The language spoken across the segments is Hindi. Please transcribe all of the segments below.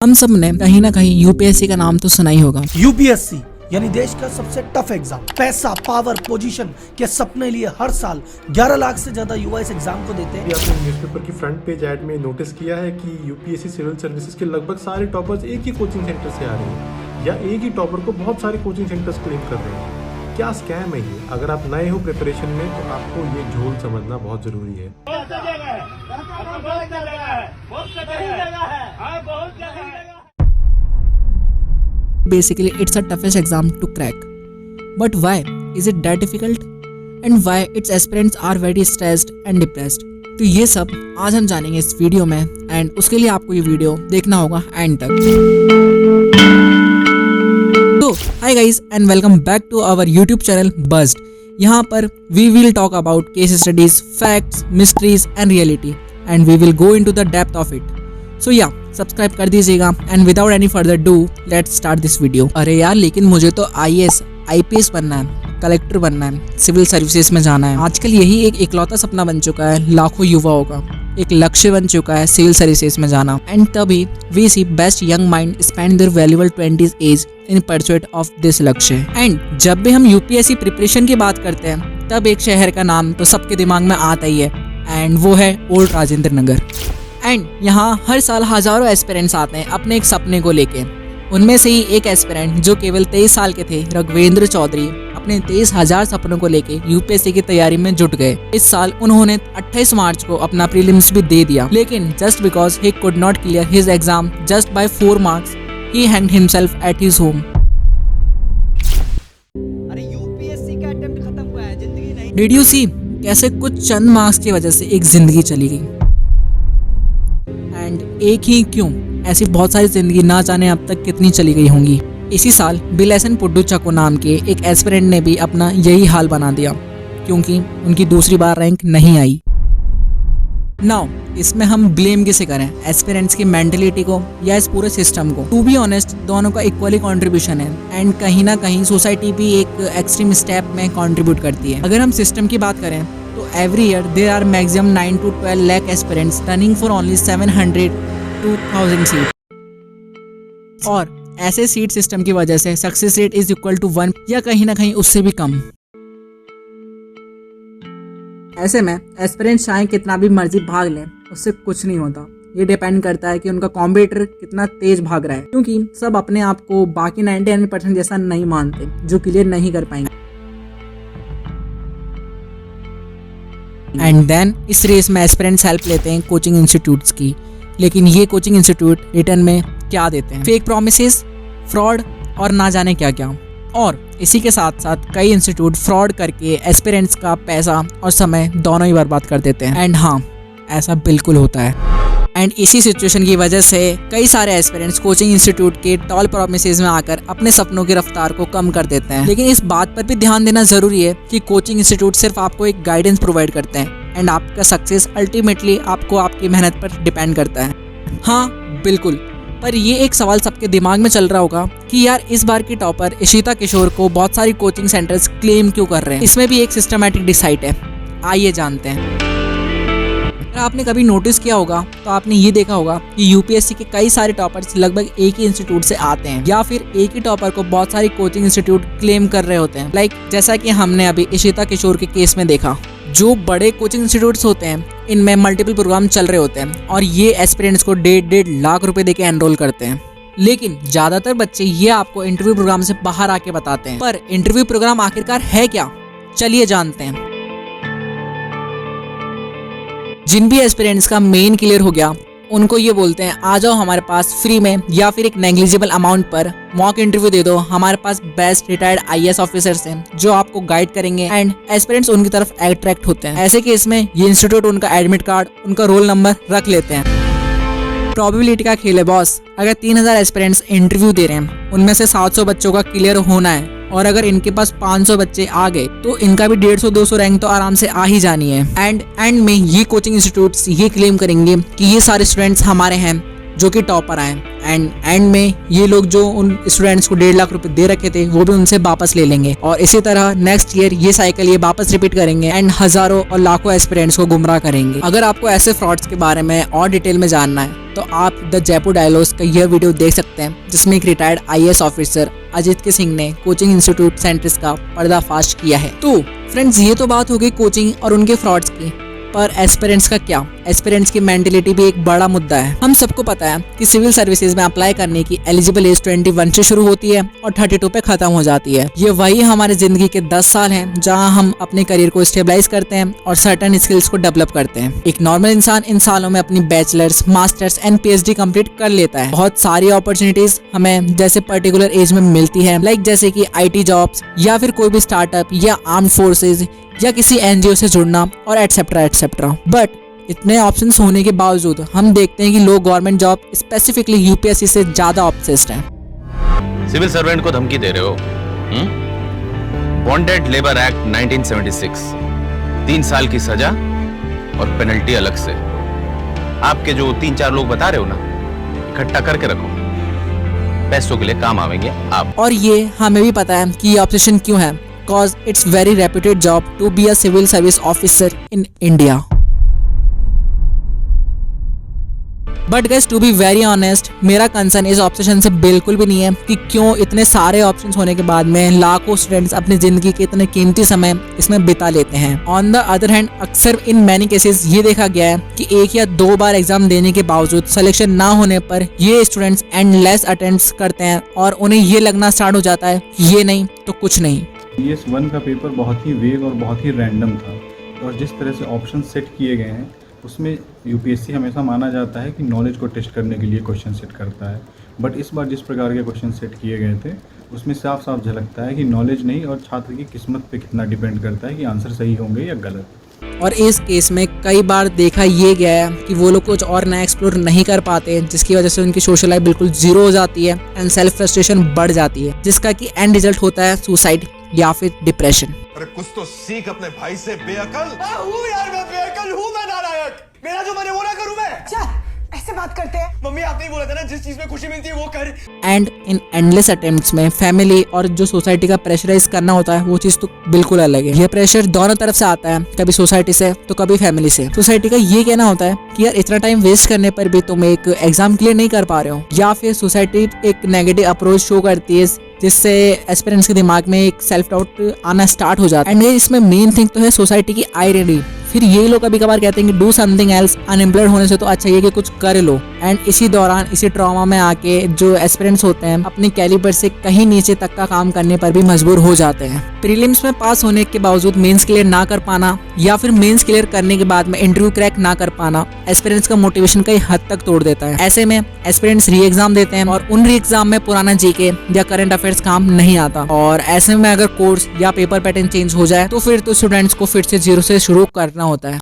हम सब ने कहीं ना कहीं यूपीएससी का नाम तो सुना ही होगा। यूपीएससी यानी देश का सबसे टफ एग्जाम। पैसा, पावर, पोजीशन के सपने लिए हर साल 11 लाख से ज्यादा युवा इस एग्जाम को देते हैं। आपने न्यूज़पेपर की फ्रंट पेज ऐड में नोटिस किया है कि यूपीएससी सिविल सर्विसेज के लगभग सारे टॉपर्स एक ही कोचिंग सेंटर से आ रहे हैं या एक ही टॉपर को बहुत सारे कोचिंग सेंटर्स क्लेम कर रहे हैं। क्या स्कैम है ये? अगर आप नए हो प्रिपरेशन में तो आपको ये झोल समझना बहुत जरूरी है। Basically, it's the toughest exam to crack. But why is it that difficult? And why its aspirants are very stressed and depressed? तो ये सब आज हम जानेंगे इस वीडियो में एंड उसके लिए आपको ये वीडियो देखना होगा एंड तक। तो hi guys and welcome back to our YouTube channel buzzed. यहाँ पर we will talk about case studies, facts, mysteries and reality and we will go into the depth of it. So yeah subscribe कर दीजिएगा and without any further do let's start this video. अरे यार लेकिन मुझे तो आईएएस, आईपीएस बनना है, कलेक्टर बनना है, सिविल सर्विसेज में जाना है। आजकल यही एक इकलौता सपना बन चुका है लाखों युवाओं का, एक लक्ष्य बन चुका है सिविल सर्विसेज में जाना। एंड तभी we see best young mind spend their valuable 20s age in pursuit of this लक्ष्य। एंड जब भी हम यूपीएससी प्रिपरेशन की बात करते हैं तब एक शहर का नाम तो सबके दिमाग में आता ही है एंड वो है ओल्ड राजेंद्र नगर। एंड यहाँ हर साल हजारों एस्पिरेंट्स आते हैं अपने एक सपने को लेके। उनमें से ही एक एस्पिरेंट जो केवल 23 साल के थे, रघुवेंद्र चौधरी, अपने 23,000 सपनों को लेके यूपीएससी की तैयारी में जुट गए। इस साल उन्होंने 28 मार्च को अपना प्रीलिम्स भी दे दिया, लेकिन just because he could not clear his exam just by 4 marks he hanged himself at his home. अरे यूपीएससी का अटेम्प्ट खत्म हुआ है, जिंदगी नहीं। डिड यू सी कैसे कुछ चंद मार्क्स की वजह से एक जिंदगी चली गई। एंड एक ही क्यों, ऐसी बहुत सारी जिंदगी ना जाने अब तक कितनी चली गई होंगी। इसी साल बिलेसन पुड्डुचक्को नाम के एक एस्पिरेंट ने भी अपना यही हाल बना दिया क्योंकि उनकी दूसरी बार रैंक नहीं आई। नाउ इसमें हम ब्लेम किसे करें, एस्पिरेंट्स की मेंटलिटी को या इस पूरे सिस्टम को? टू बी ऑनेस्ट दोनों का इक्वली कंट्रीब्यूशन है एंड कहीं ना कहीं सोसाइटी भी एक एक्सट्रीम स्टेप में कंट्रीब्यूट करती है। अगर हम सिस्टम की बात करें तो every year there are maximum 9 to 12 lakh aspirants running for only 700 to 1000 seat. और ऐसे सीट सिस्टम की वजह से success rate is equal to 1 या कहीं ना कहीं उससे भी कम। ऐसे में एस्पिरेंट्स चाहे कितना भी मर्जी भाग लें उससे कुछ नहीं होता। ये डिपेंड करता है कि उनका कॉम्पिटिटर कितना तेज भाग रहा है, क्योंकि सब अपने आप को बाकी 99% जैसा नहीं मानते जो क्लियर नहीं कर पाएंगे। एंड देन इस रेस में एस्पिरेंट्स हेल्प लेते हैं कोचिंग इंस्टीट्यूट्स की, लेकिन ये कोचिंग इंस्टीट्यूट रिटर्न में क्या देते हैं? फेक प्रॉमिसेस, फ्रॉड और ना जाने क्या क्या। और इसी के साथ साथ कई इंस्टीट्यूट फ्रॉड करके एस्पिरेंट्स का पैसा और समय दोनों ही बर्बाद कर देते हैं। एंड हाँ, ऐसा बिल्कुल होता है। एंड इसी सिचुएशन की वजह से कई सारे एस्पिरेंट्स कोचिंग इंस्टीट्यूट के टॉल प्रॉमिसेस में आकर अपने सपनों की रफ्तार को कम कर देते हैं। लेकिन इस बात पर भी ध्यान देना जरूरी है कि कोचिंग इंस्टीट्यूट सिर्फ आपको एक गाइडेंस प्रोवाइड करते हैं एंड आपका सक्सेस अल्टीमेटली आपको आपकी मेहनत पर डिपेंड करता है। हाँ बिल्कुल, पर ये एक सवाल सबके दिमाग में चल रहा होगा कि यार इस बार की टॉपर इशिता किशोर को बहुत सारी कोचिंग सेंटर्स क्लेम क्यों कर रहे हैं? इसमें भी एक सिस्टमैटिक डिसाइड है, आइए जानते हैं। अगर आपने कभी नोटिस किया होगा तो आपने ये देखा होगा कि यूपीएससी के कई सारे टॉपर्स लगभग एक ही इंस्टीट्यूट से आते हैं या फिर एक ही टॉपर को बहुत सारी कोचिंग इंस्टीट्यूट क्लेम कर रहे होते हैं। लाइक जैसा कि हमने अभी इशिता किशोर के केस में देखा। जो बड़े कोचिंग इंस्टीट्यूट्स होते हैं इनमें मल्टीपल प्रोग्राम चल रहे होते हैं और ये एस्पिरेंट्स को 1.5 लाख रुपए देके एनरोल करते हैं। लेकिन ज्यादातर बच्चे ये आपको इंटरव्यू प्रोग्राम से बाहर आके बताते हैं। पर इंटरव्यू प्रोग्राम आखिरकार है क्या, चलिए जानते हैं। जिन भी एस्पिरेंट्स का मेन क्लियर हो गया उनको ये बोलते हैं आ जाओ हमारे पास फ्री में या फिर एक नेग्लिजिबल अमाउंट पर मॉक इंटरव्यू दे दो। हमारे पास बेस्ट रिटायर्ड आईएएस ऑफिसर्स हैं जो आपको गाइड करेंगे एंड एस्पिरेंट्स उनकी तरफ अट्रैक्ट होते हैं। ऐसे केस में ये इंस्टीट्यूट उनका एडमिट कार्ड, उनका रोल नंबर रख लेते हैं। प्रोबेबिलिटी का खेल है बॉस। अगर 3000 एस्पिरेंट्स इंटरव्यू दे रहे हैं उनमें से 700 बच्चों का क्लियर होना है और अगर इनके पास 500 बच्चे आ गए तो इनका भी 150-200 रैंक तो आराम से आ ही जानी है। एंड में ये कोचिंग इंस्टीट्यूट्स ये क्लेम करेंगे कि ये सारे स्टूडेंट्स हमारे हैं, जो कि टॉपर आए एंड एंड में ये लोग जो उन स्टूडेंट्स को 1.5 लाख रुपए दे रखे थे वो भी उनसे वापस ले लेंगे और इसी तरह नेक्स्ट ईयर ये साइकिल ये वापस रिपीट करेंगे एंड हजारों और लाखों एस्पिरेंट्स को गुमराह करेंगे। अगर आपको ऐसे फ्रॉड्स के बारे में और डिटेल में जानना है तो आप द जयपुर डायलॉग्स का यह वीडियो देख सकते हैं, जिसमें एक रिटायर्ड IAS ऑफिसर अजित के सिंह ने कोचिंग इंस्टीट्यूट सेंटर्स का पर्दाफाश किया है। तो फ्रेंड्स, ये तो बात हो गई कोचिंग और उनके फ्रॉड्स की, पर एस्पिरेंट्स का क्या? एस्पिरेंट्स की मेंटलिटी भी एक बड़ा मुद्दा है। हम सबको पता है कि सिविल सर्विसेज में अप्लाई करने की एलिजिबल एज 21 से शुरू होती है और 32 पे खत्म हो जाती है। ये वही हमारे जिंदगी के 10 साल हैं जहां हम अपने करियर को स्टेबलाइज करते हैं और सर्टेन स्किल्स को डेवलप करते हैं। एक नॉर्मल इंसान इन सालों में अपनी bachelors, masters and PhD complete कर लेता है। बहुत सारी अपॉर्चुनिटीज हमें जैसे पर्टिकुलर एज में मिलती है, लाइक जैसे कि IT जॉब्स या फिर कोई भी स्टार्टअप या आर्म्ड फोर्सेज या किसी NGO से जुड़ना और एटसेट्रा एटसेट्रा। बट इतने ऑप्शंस होने के बावजूद हम देखते हैं कि लोग गवर्नमेंट जॉब स्पेसिफिकली UPSC से ज्यादा ऑब्सेस्ड हैं। सिविल सर्वेंट को धमकी दे रहे हो? बॉन्डेड लेबर एक्ट 1976, 3 साल की सजा और पेनल्टी अलग से। आपके जो 3-4 लोग बता रहे हो ना, इकट्ठा करके रखो, पैसों के लिए काम आवेंगे आप। और ये हमें भी पता है कि ये ऑब्सेशन क्यों है, cause it's very reputed job to be a civil service officer in India. But guys, to be very honest, मेरा कंसर्न इस ऑप्शन से बिल्कुल भी नहीं है कि क्यों इतने सारे ऑप्शंस होने के बाद में लाखों स्टूडेंट्स अपनी जिंदगी के इतने कीमती समय इसमें बिता लेते हैं। ऑन द अदर हैंड, अक्सर इन मैनी केसेस ये देखा गया है कि 1 या 2 बार एग्जाम देने के बावजूद सिलेक्शन ना होने पर ये स्टूडेंट्स एंडलेस अटेम्प्ट्स करते हैं और उन्हें ये लगना स्टार्ट हो जाता है कि ये नहीं तो कुछ नहीं। PS1 का पेपर बहुत ही वेग और बहुत ही रैंडम था और जिस तरह से ऑप्शन सेट किए गए हैं उसमें UPSC हमेशा माना जाता है कि नॉलेज को टेस्ट करने के लिए क्वेश्चन सेट करता है। बट इस बार जिस प्रकार के क्वेश्चन सेट किए गए थे उसमें साफ साफ झलकता है कि नॉलेज नहीं और छात्र की किस्मत पे कितना डिपेंड करता है कि आंसर सही होंगे या गलत। और इस केस में कई बार देखा ये गया है कि वो लोग कुछ और नया एक्सप्लोर नहीं कर पाते, जिसकी वजह से उनकी सोशल लाइफ बिल्कुल जीरो हो जाती है एंड सेल्फ फ्रस्ट्रेशन बढ़ जाती है, जिसका कि एंड रिजल्ट होता है सुसाइड या फिर डिप्रेशन। अरे कुछ तो सीख अपने भाई से, बेअकल। हूँ यार, मैं बेअकल हूँ, मैं नालायक। मेरा जो मैंने वो ना करूँ मैं। क्या ऐसे बात करते हैं? मम्मी आपने ही बोला था ना, जिस चीज में खुशी मिलती है वो कर। एंड इन एंडलेस अटेम्प्ट्स में फैमिली और जो सोसाइटी का प्रेशराइज करना होता है वो चीज तो बिल्कुल अलग है। ये प्रेशर दोनों तरफ से आता है, कभी सोसाइटी से तो कभी फैमिली से। सोसाइटी का ये कहना होता है कि यार इतना टाइम वेस्ट करने पर भी तुम एक एग्जाम क्लियर नहीं कर पा रहे हो, या फिर सोसाइटी एक नेगेटिव अप्रोच शो करती है जिससे एस्पिरेंट्स के दिमाग में एक सेल्फ डाउट आना स्टार्ट हो जाता है। एंड इसमें मेन थिंग तो है सोसाइटी की आइडेंटिटी। फिर ये लोग कभी कभार कहते हैं कि डू समथिंग एल्स, अनएम्प्लॉयड होने से तो अच्छा ये कि कुछ कर लो। एंड इसी दौरान इसी ट्रॉमा में आके जो एस्पिरेंट्स होते हैं अपने कैलिबर से कहीं नीचे तक का काम करने पर भी मजबूर हो जाते हैं। प्रीलिम्स में पास होने के बावजूद मेंस क्लियर ना कर पाना या फिर मेंस क्लियर करने के बाद में इंटरव्यू क्रैक ना कर पाना एस्पिरेंट्स का मोटिवेशन कई हद तक तोड़ देता है। ऐसे में एस्पिरेंट्स री एग्जाम देते हैं और उन री एग्जाम में पुराना जीके या करंट अफेयर्स काम नहीं आता, और ऐसे में अगर कोर्स या पेपर पैटर्न चेंज हो जाए तो फिर तो स्टूडेंट्स को फिर से जीरो से शुरू करना होता है।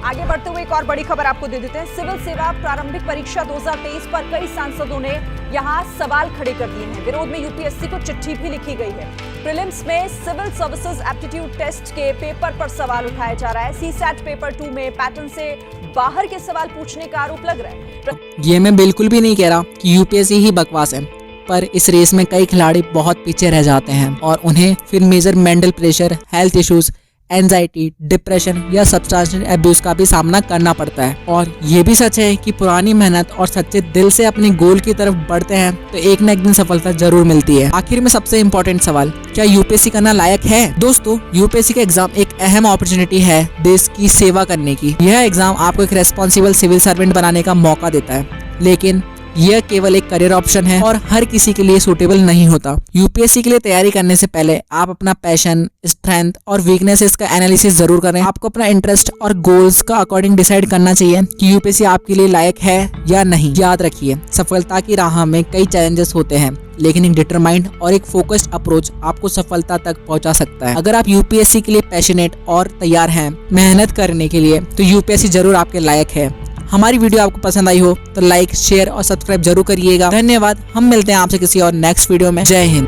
आगे बढ़ते हुए एक और बड़ी खबर आपको दे देते हैं। सिविल सेवा प्रारंभिक परीक्षा 2023 पर कई सांसदों ने यहां सवाल खड़े कर दिए हैं। विरोध में UPSC को चिट्ठी भी लिखी गई है। प्रीलिम्स में सिविल सर्विसेज एप्टीट्यूड टेस्ट के पेपर पर सवाल उठाया जा रहा है। CSAT पेपर 2 में पैटर्न से बाहर के सवाल पूछने का आरोप लग रहा है। ये मैं बिल्कुल भी नहीं कह रहा कि UPSC ही बकवास है, पर इस रेस में कई खिलाड़ी बहुत पीछे रह जाते हैं और उन्हें फिर major mental pressure, health issues, anxiety, depression या सब्सटेंस अब्यूज का भी सामना करना पड़ता है। और ये भी सच है कि पुरानी मेहनत और सच्चे दिल से अपने गोल की तरफ बढ़ते हैं तो एक न एक दिन सफलता जरूर मिलती है। आखिर में सबसे इम्पोर्टेंट सवाल, क्या UPSC करना लायक है? दोस्तों, UPSC का एग्जाम एक अहम अपॉर्चुनिटी है देश की सेवा करने की। यह एग्जाम आपको एक रेस्पॉन्सिबल सिविल सर्वेंट बनाने का मौका देता है, लेकिन यह केवल एक करियर ऑप्शन है और हर किसी के लिए सूटेबल नहीं होता। UPSC के लिए तैयारी करने से पहले आप अपना पैशन, स्ट्रेंथ और वीकनेसेस का एनालिसिस जरूर करें। आपको अपना इंटरेस्ट और गोल्स का अकॉर्डिंग डिसाइड करना चाहिए कि UPSC आपके लिए लायक है या नहीं। याद रखिए, सफलता की राह में कई चैलेंजेस होते हैं, लेकिन एक डिटरमाइंड और एक फोकस्ड अप्रोच आपको सफलता तक पहुंचा सकता है। अगर आप UPSC के लिए पैशनेट और तैयार हैं मेहनत करने के लिए, तो UPSC जरूर आपके लायक है। हमारी वीडियो आपको पसंद आई हो तो लाइक, शेयर और सब्सक्राइब जरूर करिएगा। धन्यवाद। हम मिलते हैं आपसे किसी और नेक्स्ट वीडियो में। जय हिंद।